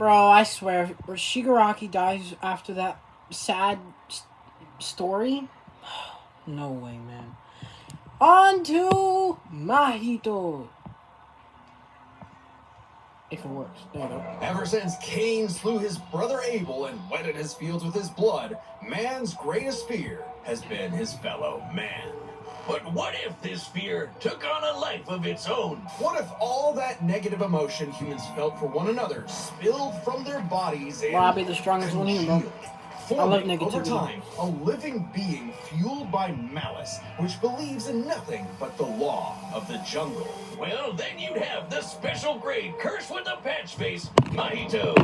Bro, I swear, if Shigaraki dies after that sad story, no way, man. On to Mahito. If it works. There you go. Ever since Cain slew his brother Abel and wetted his fields with his blood, man's greatest fear has been his fellow man. But what if this fear took on a life of its own? What if all that negative emotion humans felt for one another spilled from their bodies and I'll be the strongest one here, bro. I love negativity. Over time, a living being fueled by malice, which believes in nothing but the law of the jungle. Well, then you'd have the special grade curse with the patch face, Mahito.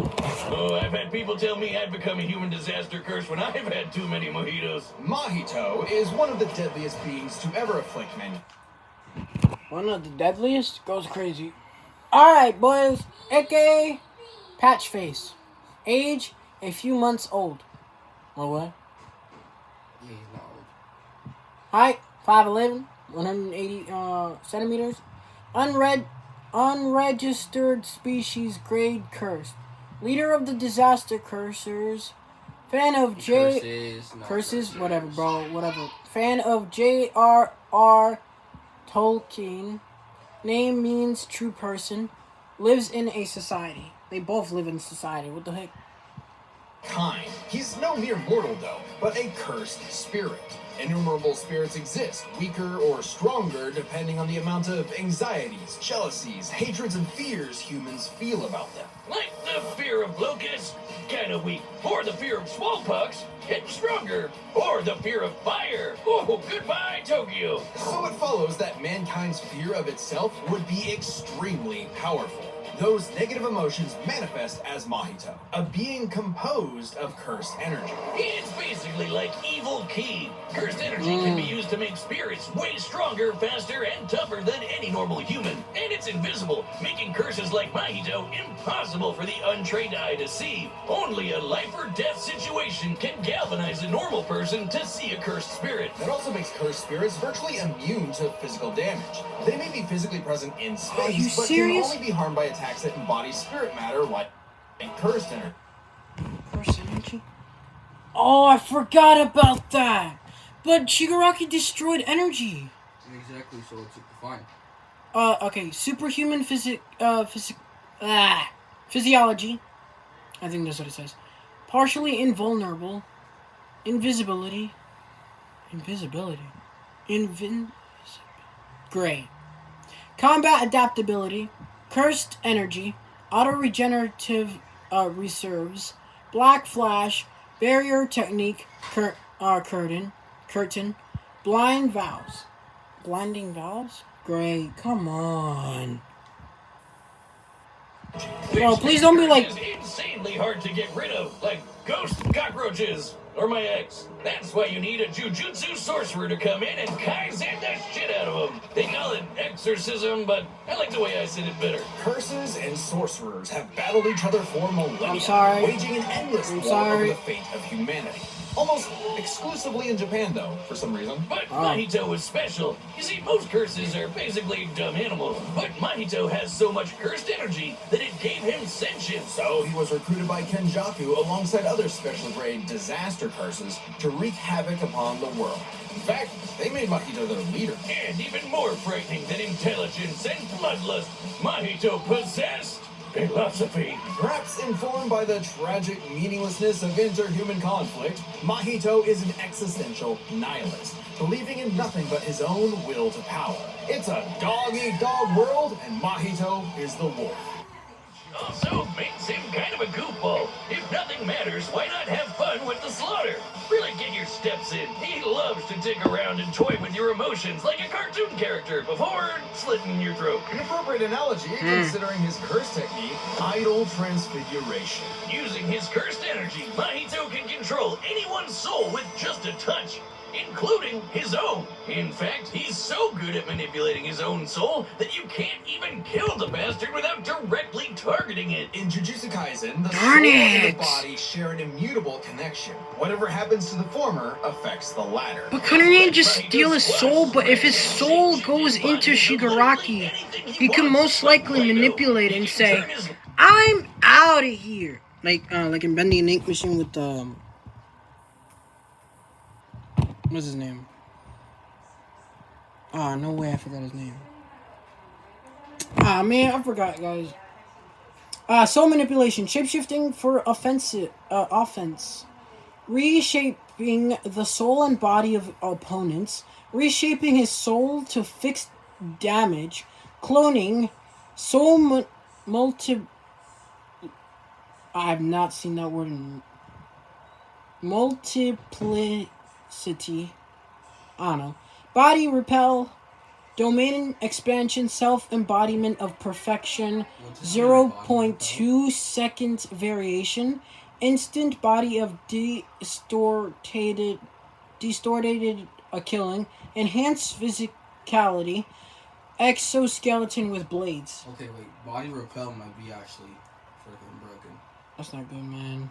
Oh, I've had people tell me I've become a human disaster curse when I've had too many mojitos. Mahito is one of the deadliest beings to ever afflict men. One of the deadliest? Goes crazy. Alright, boys. AKA Patch Face. Age, a few months old. Or what? Yeah, he's not old. Height, 5'11", 180 centimeters. Unregistered species grade cursed. Leader of the disaster cursers. Fan of curses, whatever, bro, whatever. Fan of J.R.R. Tolkien. Name means true person. Lives in a society. They both live in society. What the heck? Kind. He's no mere mortal, though, but a cursed spirit. Innumerable spirits exist, weaker or stronger, depending on the amount of anxieties, jealousies, hatreds, and fears humans feel about them. Like the fear of locusts, kind of weak. Or the fear of smallpox, getting stronger. Or the fear of fire. Oh, goodbye, Tokyo. So it follows that mankind's fear of itself would be extremely powerful. Those negative emotions manifest as Mahito, a being composed of cursed energy. It's basically like evil ki. Cursed energy can be used to make spirits way stronger, faster, and tougher than any normal human. And it's invisible, making curses like Mahito impossible for the untrained eye to see. Only a life or death situation can galvanize a normal person to see a cursed spirit. That also makes cursed spirits virtually immune to physical damage. They may be physically present in space, but can only be harmed by attacks that embody spirit matter like cursed energy. Cursed energy? Oh, I forgot about that! But Shigaraki destroyed energy! Exactly, so it's fine. Okay, superhuman physiology. I think that's what it says. Partially invulnerable. Invisibility. Gray. Combat adaptability. Cursed energy. Auto-regenerative reserves. Black flash. Barrier technique. Curtain. Blinding valves? Great, come on. Bro, please don't be like... It's insanely hard to get rid of, like ghost cockroaches or my ex. That's why you need a jujutsu sorcerer to come in and kaizen the shit out of them. They call it exorcism, but I like the way I said it better. Curses and sorcerers have battled each other for millennia, waging an endless war over the fate of humanity. Almost exclusively in Japan, though, for some reason. But Mahito was special. You see, most curses are basically dumb animals. But Mahito has so much cursed energy that it gave him sentience. So he was recruited by Kenjaku alongside other special-grade disaster curses to wreak havoc upon the world. In fact, they made Mahito their leader. And even more frightening than intelligence and bloodlust, Mahito possessed philosophy. Perhaps informed by the tragic meaninglessness of interhuman conflict, Mahito is an existential nihilist, believing in nothing but his own will to power. It's a dog-eat-dog world, and Mahito is the wolf. Also makes him kind of a goofball. If nothing matters, why not have fun with the slaughter? Really get your steps in. He loves to dig around and toy with your emotions like a cartoon character before slitting your throat. An appropriate analogy, considering his curse technique, idle transfiguration. Using his cursed energy, Mahito can control anyone's soul with just a touch, including his own. In fact, he's so good at manipulating his own soul that you can't even kill the bastard without directly targeting it. In Jujutsu Kaisen, the soul and the body share an immutable connection. Whatever happens to the former affects the latter. But couldn't he just steal his soul? But if his soul goes into Shigaraki, he can most likely manipulate it and say, I'm out. out of here. Like in Bendy and Ink Machine with what's his name? Ah, no way, I forgot his name. Ah, man, I forgot, guys. Soul manipulation, shapeshifting for offense, reshaping the soul and body of opponents, reshaping his soul to fix damage, cloning, soul I have not seen that word in multiplicity. I don't know. Body repel, domain expansion, self-embodiment of perfection, 0.2 seconds variation, instant body of distorted killing, enhanced physicality, exoskeleton with blades. Okay, wait. Body repel might be actually freaking broken. That's not good, man.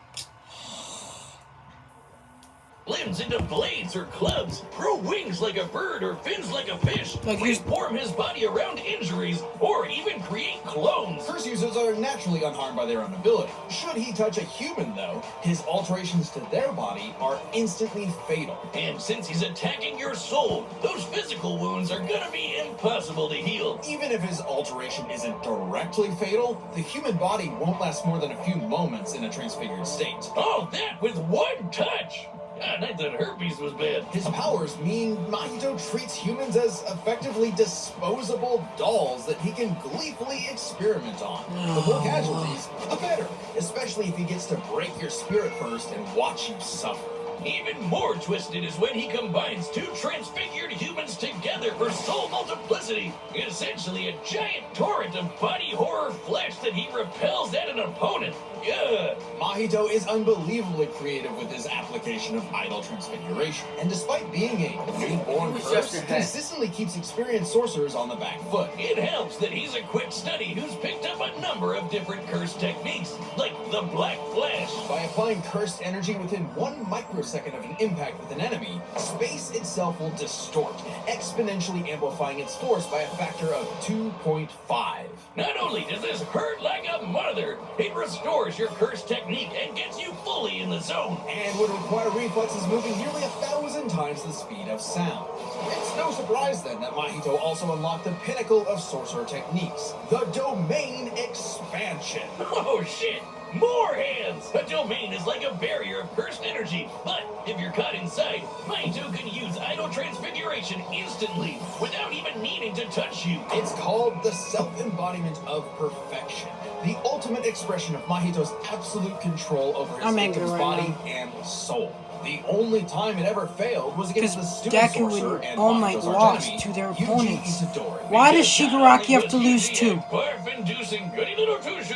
Limbs into blades or clubs, grow wings like a bird or fins like a fish, Like reform his body around injuries, or even create clones. Curse users are naturally unharmed by their own ability. Should he touch a human, though, his alterations to their body are instantly fatal. And since he's attacking your soul, those physical wounds are gonna be impossible to heal. Even if his alteration isn't directly fatal, the human body won't last more than a few moments in a transfigured state. All that with one touch! God, I thought herpes was bad. His powers mean Mahito treats humans as effectively disposable dolls that he can gleefully experiment on. The more casualties, the better, especially if he gets to break your spirit first and watch you suffer. Even more twisted is when he combines two transfigured humans together for soul multiplicity. Essentially a giant torrent of body horror flesh that he repels at an opponent. Ugh. Mahito is unbelievably creative with his application of idle transfiguration, and despite being a newborn curse, consistently keeps experienced sorcerers on the back foot. It helps that he's a quick study who's picked up a number of different curse techniques, like the Black Flash. By applying cursed energy within 1 microsecond of an impact with an enemy, space itself will distort, exponentially amplifying its force by a factor of 2.5. Not only does this hurt like a mother, it restores your curse technique and gets you fully in the zone. And would require reflexes moving nearly 1,000 times the speed of sound. It's no surprise then that Mahito also unlocked the pinnacle of sorcerer techniques, the domain expansion. Oh shit! More hands! A domain is like a barrier of cursed energy, but if you're caught inside, Mahito can use idle transfiguration instantly, without even needing to touch you. It's called the self-embodiment of perfection, the ultimate expression of Mahito's absolute control over his victim's body and soul. The only time it ever failed was against the student Deku sorcerer and and All Might Mahito's lost archenemy, to their Yuji opponents. Itadori. Why does Shigaraki have to lose too?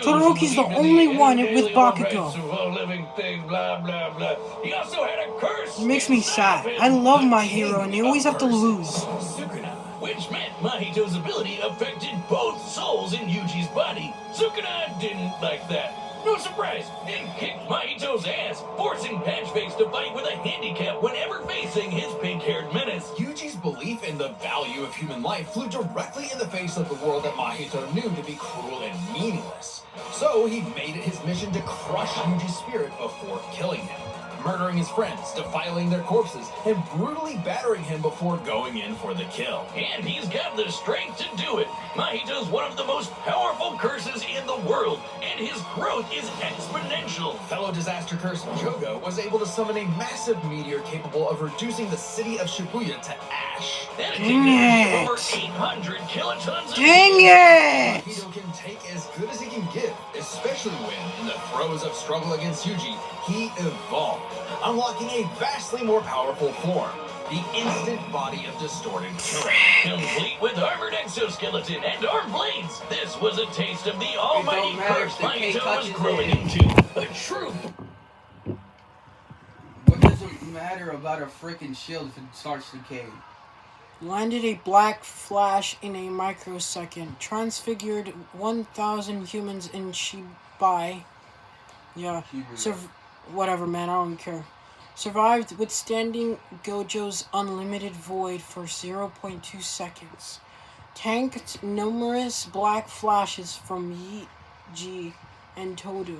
Todoroki's the only one with Bakugo. He also had a curse. It makes me sad. I love my hero and they always have to lose. Sukuna, which meant Mahito's ability affected both souls in Yuji's body. Sukuna didn't like that. No surprise, and kicked Mahito's ass, forcing Patchface to fight with a handicap whenever facing his pink-haired menace. Yuji's belief in the value of human life flew directly in the face of the world that Mahito knew to be cruel and meaningless. So he made it his mission to crush Yuji's spirit before killing him, murdering his friends, defiling their corpses, and brutally battering him before going in for the kill. And he's got the strength to do it. Mahito's one of the most powerful curses in the world, and his growth is exponential. Fellow disaster curse Jogo was able to summon a massive meteor capable of reducing the city of Shibuya to ash. That'd Dang take over it. 800 kilotons of Dang steel. it! Mahito can take as good as he can give, especially when, in the throes of struggle against Yuji, he evolved, unlocking a vastly more powerful form, the instant body of distorted killer. Complete with armored exoskeleton and arm blades, this was a taste of the almighty curse Mahito was growing into. A true. What does it matter about a freaking shield if it starts decaying? Landed a black flash in a microsecond. Transfigured 1,000 humans in Shibai. Yeah. Whatever, man. I don't care. Survived withstanding Gojo's unlimited void for 0.2 seconds. Tanked numerous black flashes from Yi and Todo.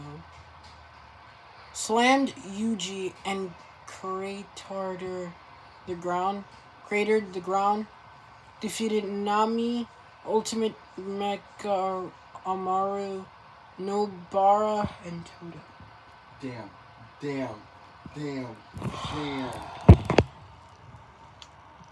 Slammed Yuji and cratered the ground. Defeated Nami, Ultimate Mecha Amaru, Nobara, and Todo. Damn.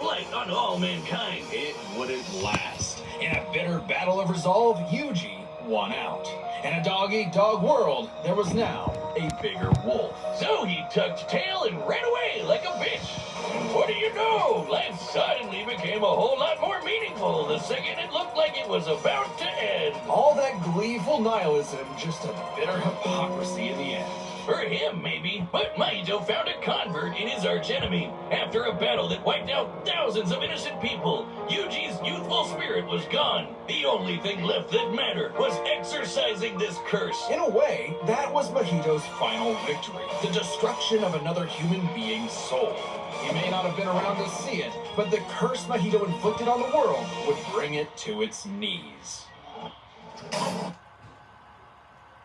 Light on all mankind. It wouldn't last. In a bitter battle of resolve, Yuji won out. In a dog-eat-dog world, there was now a bigger wolf. So he tucked tail and ran away like a bitch. And what do you know? Life suddenly became a whole lot more meaningful the second it looked like it was about to end. All that gleeful nihilism, just a bitter hypocrisy in the end. For him, maybe, but Mahito found a convert in his archenemy. After a battle that wiped out thousands of innocent people, Yuji's youthful spirit was gone. The only thing left that mattered was exorcising this curse. In a way, that was Mahito's final victory. The destruction of another human being's soul. He may not have been around to see it, but the curse Mahito inflicted on the world would bring it to its knees.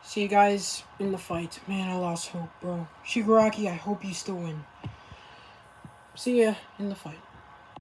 See you guys in the fight. Man, I lost hope, bro. Shigaraki, I hope you still win. See ya in the fight.